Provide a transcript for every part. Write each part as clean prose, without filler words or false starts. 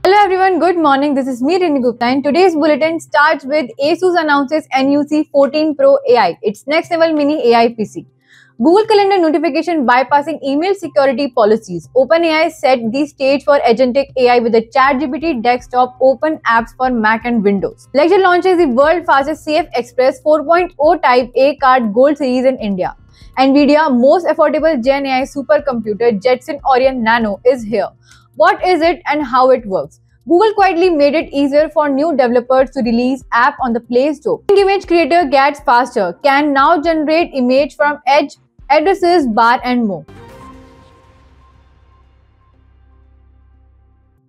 Hello everyone, good morning. This is me Rini Gupta and today's bulletin starts with ASUS announces NUC 14 Pro AI, its next level mini AI PC. Google Calendar notification bypassing email security policies. OpenAI set the stage for agentic AI with the ChatGPT desktop open apps for Mac and Windows. Lecture launches the world fastest CF Express 4.0 Type A card Gold series in India. NVIDIA most affordable Gen AI supercomputer Jetson Orion Nano is here. What is it and how it works? Google quietly made it easier for new developers to release app on the Play Store. Image creator gets faster, can now generate image from Edge, addresses, bar and more.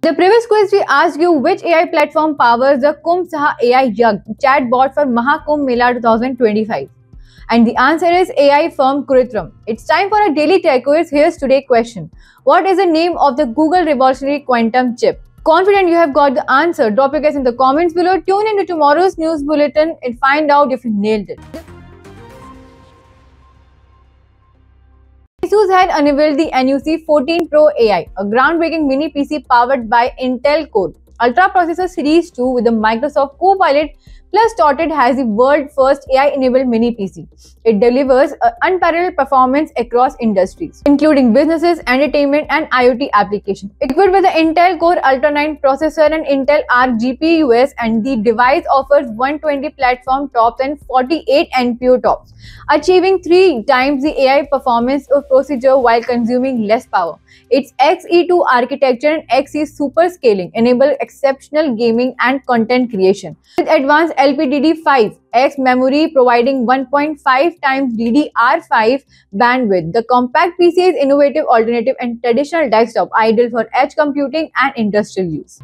The previous quiz we asked you which AI platform powers the Kumbh Saha AI Yagn chatbot for Mahakumbh Mela 2025. And the answer is AI firm Kuritram. It's time for a daily tech quiz. Here's today's question. What is the name of the Google Revolutionary Quantum Chip? Confident you have got the answer? Drop your guess in the comments below. Tune into tomorrow's news bulletin and find out if you nailed it. ASUS had unveiled the NUC 14 Pro AI, a groundbreaking mini PC powered by Intel Core Ultra Processor Series 2 with the Microsoft Copilot Plus Torted has the world's first AI-enabled mini PC. It delivers unparalleled performance across industries, including businesses, entertainment, and IoT applications. Equipped with the Intel Core Ultra 9 processor and Intel Arc GPUs, and the device offers 120 platform tops and 48 NPU tops, achieving 3 times the AI performance of procedure while consuming less power. Its Xe2 architecture and Xe super scaling enable exceptional gaming and content creation. With advanced LPDDR5X memory providing 1.5 times DDR5 bandwidth, the compact PC is innovative alternative and traditional desktop, ideal for edge computing and industrial use.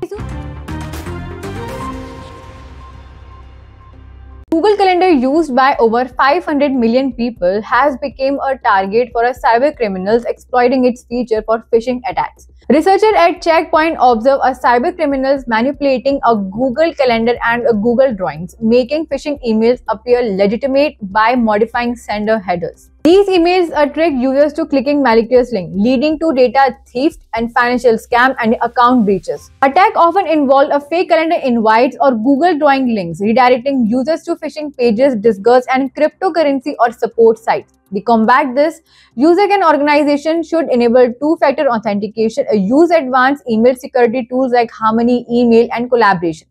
Google Calendar, used by over 500 million people, has become a target for cyber criminals exploiting its feature for phishing attacks. Researchers at Checkpoint observe a cyber criminals manipulating a Google Calendar and a Google Drawings, making phishing emails appear legitimate by modifying sender headers. These emails trick users to clicking malicious links, leading to data theft and financial scam and account breaches. Attacks often involve a fake calendar invites or Google Drawing links, redirecting users to phishing pages, disguise, and cryptocurrency or support sites. To combat this, users and organizations should enable two-factor authentication, use advanced email security tools like Harmony Email and Collaboration,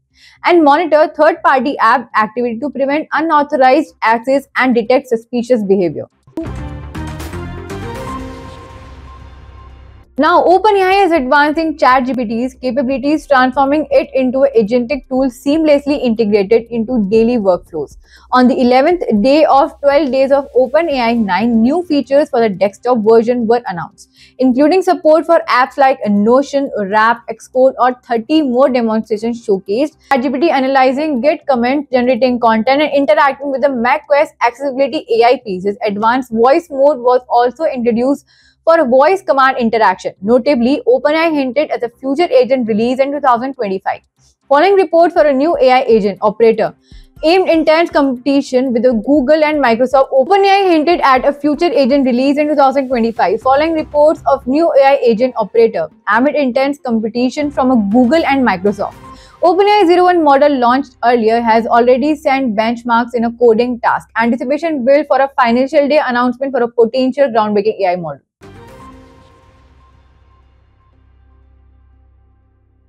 and monitor third-party app activity to prevent unauthorized access and detect suspicious behavior. Now, OpenAI is advancing ChatGPT's capabilities, transforming it into an agentic tool seamlessly integrated into daily workflows. On the 11th day of 12 days of OpenAI, 9 new features for the desktop version were announced, including support for apps like Notion, Wrap, Xcode, or 30 more demonstrations showcased. ChatGPT analyzing Git comments, generating content, and interacting with the macOS accessibility AI pieces. Advanced voice mode was also introduced for voice command interaction. Notably, OpenAI hinted at a future agent release in 2025. Following report for a new AI agent, Operator, aimed intense competition with Google and Microsoft, OpenAI hinted at a future agent release in 2025. Following reports of new AI agent, Operator, amid intense competition from Google and Microsoft. OpenAI 01 model launched earlier has already sent benchmarks in a coding task. Anticipation built for a financial day announcement for a potential groundbreaking AI model.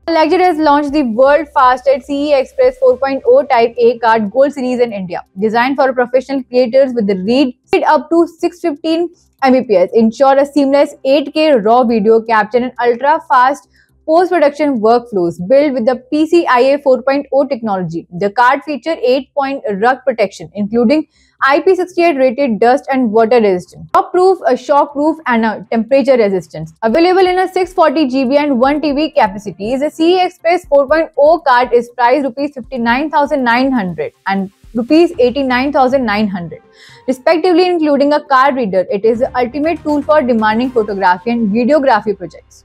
Lecture has launched the world fastest CE Express 4.0 Type A card Gold series in India, designed for professional creators with the read speed up to 615 Mbps, ensure a seamless 8K raw video capture and ultra-fast post-production workflows built with the PCIe 4.0 technology. The card features 8-point rug protection, including IP68 rated dust and water resistant, drop-proof, shock-proof, and temperature resistance. Available in a 640 GB and 1 TB capacity, the CE Express 4.0 card is priced Rs 59,900 and Rs 89,900 respectively, including a card reader. It is the ultimate tool for demanding photography and videography projects.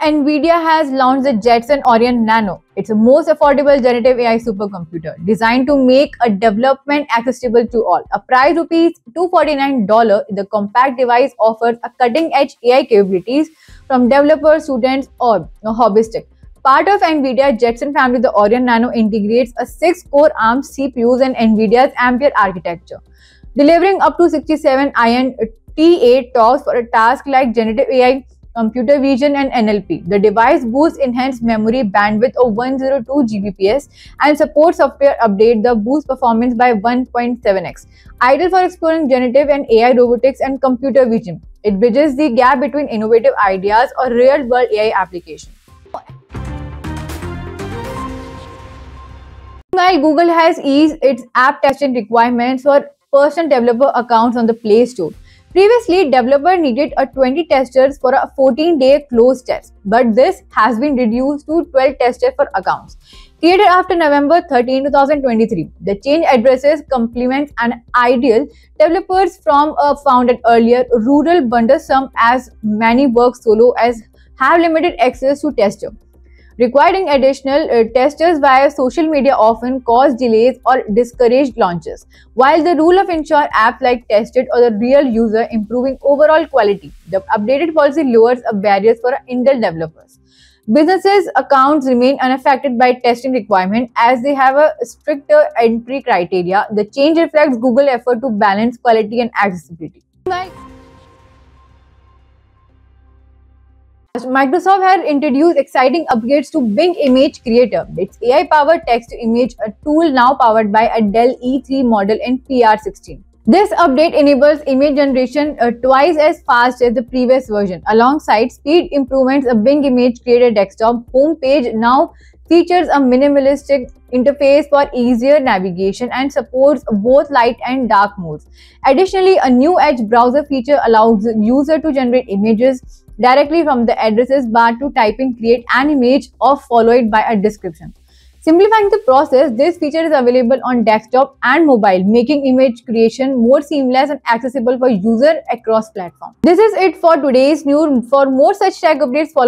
NVIDIA has launched the Jetson Orion Nano. It's the most affordable generative AI supercomputer designed to make a development accessible to all. A price rupees $249, the compact device offers a cutting-edge AI capabilities from developers, students, or hobbyists. Part of NVIDIA Jetson family, the Orion Nano integrates a 6-core ARM CPUs and NVIDIA's Ampere architecture, delivering up to 67 INT8 TOPS for a task like generative AI, computer vision, and NLP. The device boasts enhanced memory bandwidth of 102 Gbps and supports software update that boosts performance by 1.7x. Ideal for exploring generative and AI robotics and computer vision. It bridges the gap between innovative ideas or real-world AI applications. While Google has eased its app testing requirements for personal developer accounts on the Play Store. Previously, developers needed 20 testers for a 14-day closed test, but this has been reduced to 12 testers for accounts created after November 13, 2023. The change addresses complements and ideal developers from founded earlier rural burdensome as many work solo as have limited access to tester. Requiring additional testers via social media often cause delays or discourage launches, while the rule of ensure apps like tested or the real user improving overall quality. The updated policy lowers barriers for indie developers. Businesses' accounts remain unaffected by testing requirements as they have a stricter entry criteria. The change reflects Google's effort to balance quality and accessibility. Microsoft has introduced exciting upgrades to Bing Image Creator. Its AI-powered text-to-image tool now powered by a Dell E3 model in PR16. This update enables image generation twice as fast as the previous version. Alongside speed improvements, a Bing Image Creator desktop homepage now features a minimalistic interface for easier navigation and supports both light and dark modes. Additionally, a new Edge browser feature allows the user to generate images directly from the addresses bar to typing create an image or follow it by a description. Simplifying the process, this feature is available on desktop and mobile, making image creation more seamless and accessible for users across platforms. This is it for today's news. For more such tech updates, follow